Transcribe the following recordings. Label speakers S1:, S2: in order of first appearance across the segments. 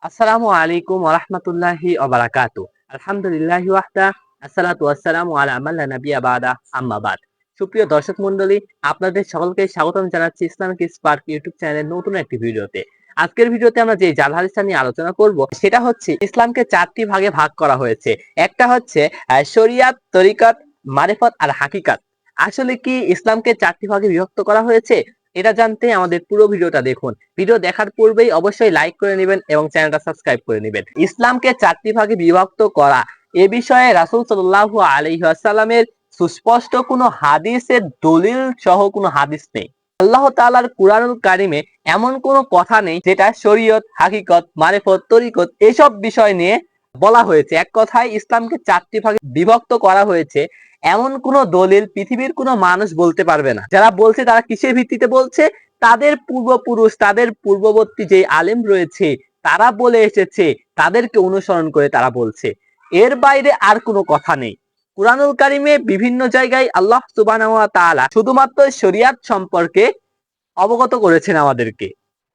S1: আসসালামু আলাইকুম ওয়া রাহমাতুল্লাহি ওয়া বারাকাতুহু। আলহামদুলিল্লাহি ওয়াহদা, আসসালাতু ওয়াসসালামু আলা মান লা নাবিয়্যা বা'দা, আম্মা বাদ। সুপ্রিয় দর্শক মণ্ডলী, আপনাদের সকলকে স্বাগতম জানাচ্ছি ইসলামিক স্পার্ক ইউটিউব চ্যানেলের নতুন একটি ভিডিওতে। আজকের ভিডিওতে আমরা যে জাল হাদিসটা নিয়ে আলোচনা করব সেটা হচ্ছে ইসলামকে চারটি ভাগে ভাগ করা হয়েছে। একটা হচ্ছে শরিয়াত, তরিকত, মারিফত আর হাকিকাত। আসলে কি ইসলামকে চারটি ভাগে বিভক্ত করা হয়েছে? এটা জানতে আমাদের পুরো ভিডিওটা দেখুন। ভিডিও দেখার পূর্বেই অবশ্যই লাইক করে নেবেন এবং চ্যানেলটা সাবস্ক্রাইব করে নেবেন। ইসলামকে চারটি ভাগে বিভক্ত করা এ বিষয়ে রাসূল সাল্লাল্লাহু আলাইহি ওয়াসাল্লামের সুস্পষ্ট কোনো হাদিসের দলিল সহ কোনো হাদিস নেই। আল্লাহ তাআলার কুরআনুল কারীমে এমন কোনো কথা নেই যেটা শরীয়ত, হাকিকত, মারিফত, তরিকত এসব বিষয় নিয়ে বলা হয়েছে। এক কথায় ইসলামকে চারটি ভাগে বিভক্ত করা হয়েছে এমন কোন দলিল পৃথিবীর কোন মানুষ বলতে পারবে না। যারা বলছে তারা কিসের ভিত্তিতে বলছে? তাদের পূর্বপুরুষ, তাদের পূর্ববর্তী যে আলেম রয়েছে তারা বলে এসেছে, তাদেরকে অনুসরণ করে তারা বলছে। এর বাইরে আর কোনো কথা নেই। কুরআনুল কারীমে বিভিন্ন জায়গায় আল্লাহ সুবহানাহু ওয়া তাআলা শুধুমাত্র শরিয়াত সম্পর্কে অবগত করেছেন আমাদেরকে।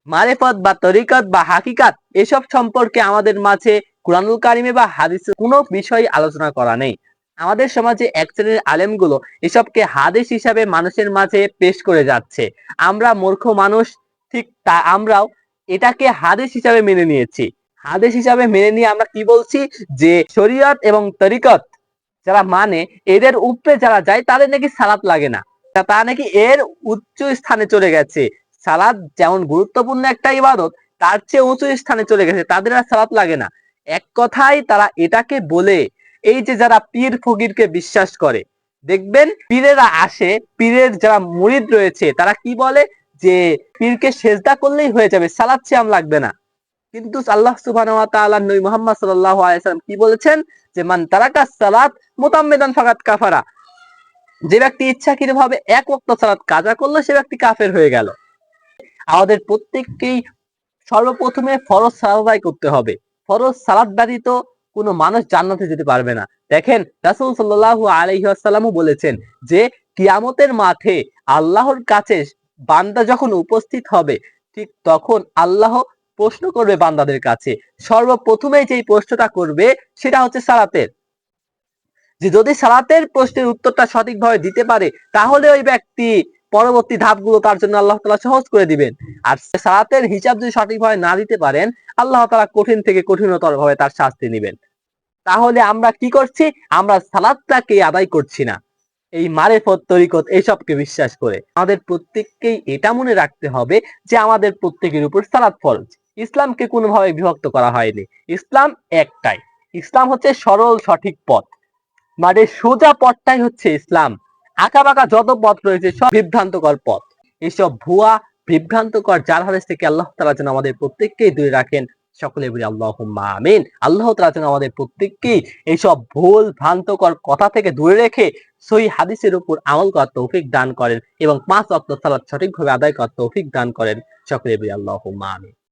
S1: মারিফত বা তরিকত বা হাকিকাত এসব সম্পর্কে আমাদের মাঝে কুরআনুল কারীমে বা হাদিসে কোনো বিষয় আলোচনা করা নেই। আমাদের সমাজে এক শ্রেণীর আলেমগুলো এসবকে হাদিস হিসাবে মানুষের মাঝে পেশ করে যাচ্ছে। আমরা মূর্খ মানুষ, ঠিক তা আমরাও এটাকে হাদিস হিসাবে মেনে নিয়েছি। হাদিস হিসাবে মেনে নিয়ে আমরা কি বলছি? যে শরিয়ত এবং তরিকত যারা মানে এদের উপরে যারা যায় তাদের নাকি সালাত লাগে না, তারা নাকি এর উচ্চ স্থানে চলে গেছে। সালাত যেমন গুরুত্বপূর্ণ একটা ইবাদত, তার চেয়ে উঁচু স্থানে চলে গেছে, তাদের আর সালাত লাগে না। এক কথায় তারা এটাকে বলে, এই যে যারা পীর ফকিরকে বিশ্বাস করে, দেখবেন পীরেরা আসে, পীরের যারা মুরিদ রয়েছে তারা কি বলে? যে পীরকে সেজদা করলেই হয়ে যাবে, সালাত সিয়াম লাগবে না। কিন্তু আল্লাহ সুবহানাহু ওয়া তাআলা নবী মুহাম্মদ সাল্লাল্লাহু আলাইহি ওয়াসাল্লাম কি বলেছেন? যে মান তারাকা সালাত মুতাম্মিদান ফাকাত কাফারা। যে ব্যক্তি ইচ্ছাকৃতভাবে এক ওয়াক্ত সালাত কাজা করলো সে ব্যক্তি কাফের হয়ে গেল। আমাদের প্রত্যেককেই সর্বপ্রথমে ফরজ সালাত আদায় করতে হবে। ফরজ সালাত ব্যতীত কোনো মানুষ জান্নাতে যেতে পারবে না। দেখেন রাসূল সাল্লাল্লাহু আলাইহি ওয়াসাল্লামও বলেছেন যে কিয়ামতের মাঠে আল্লাহর কাছে বান্দা যখন উপস্থিত হবে, ঠিক তখন আল্লাহ প্রশ্ন করবে বান্দাদের কাছে। সর্বপ্রথমে যেই প্রশ্নটা করবে সেটা হচ্ছে সালাতের। যে যদি সালাতের প্রশ্নের উত্তরটা সঠিকভাবে দিতে পারে তাহলে ওই ব্যক্তি পরবর্তী ধাপগুলো তার জন্য আল্লাহ তাআলা সহজ করে দিবেন। আর সালাতের হিসাব যদি সঠিকভাবে না দিতে পারেন, আল্লাহ তাআলা কঠিন থেকে কঠিনতর ভাবে তার শাস্তি নেবেন। তাহলে আমরা কি করছি? আমরা সালাতটাকে আদায় করছি না, এই মারিফত, তরিকত এইসবকে বিশ্বাস করে। আমাদের প্রত্যেককেই এটা মনে রাখতে হবে যে আমাদের প্রত্যেকের উপর সালাত ফরজ। ইসলামকে কোনোভাবে বিভক্ত করা হয়নি। ইসলাম একটাই। ইসলাম হচ্ছে সরল সঠিক পথ, মানে সোজা পথটাই হচ্ছে ইসলাম। আঁকা বাঁকা যত পথ রয়েছে সব বিভ্রান্তকর পথ। এইসব ভুয়া বিভ্রান্তকর জাল হাদিস থেকে আল্লাহ তাআলা যেন আমাদের প্রত্যেককেই দূরে রাখেন। সকলে বলি আল্লাহুম্মা আমিন। আল্লাহ তাআলা যেন আমাদের প্রত্যেককেই এইসব ভুল ভ্রান্তকর কথা থেকে দূরে রেখে সহিহ হাদিসের উপর আমল করার তৌফিক দান করেন এবং 5 ওয়াক্ত সালাত সঠিকভাবে আদায় করার তৌফিক দান করেন। সকলে বলি আল্লাহুম্মা আমিন।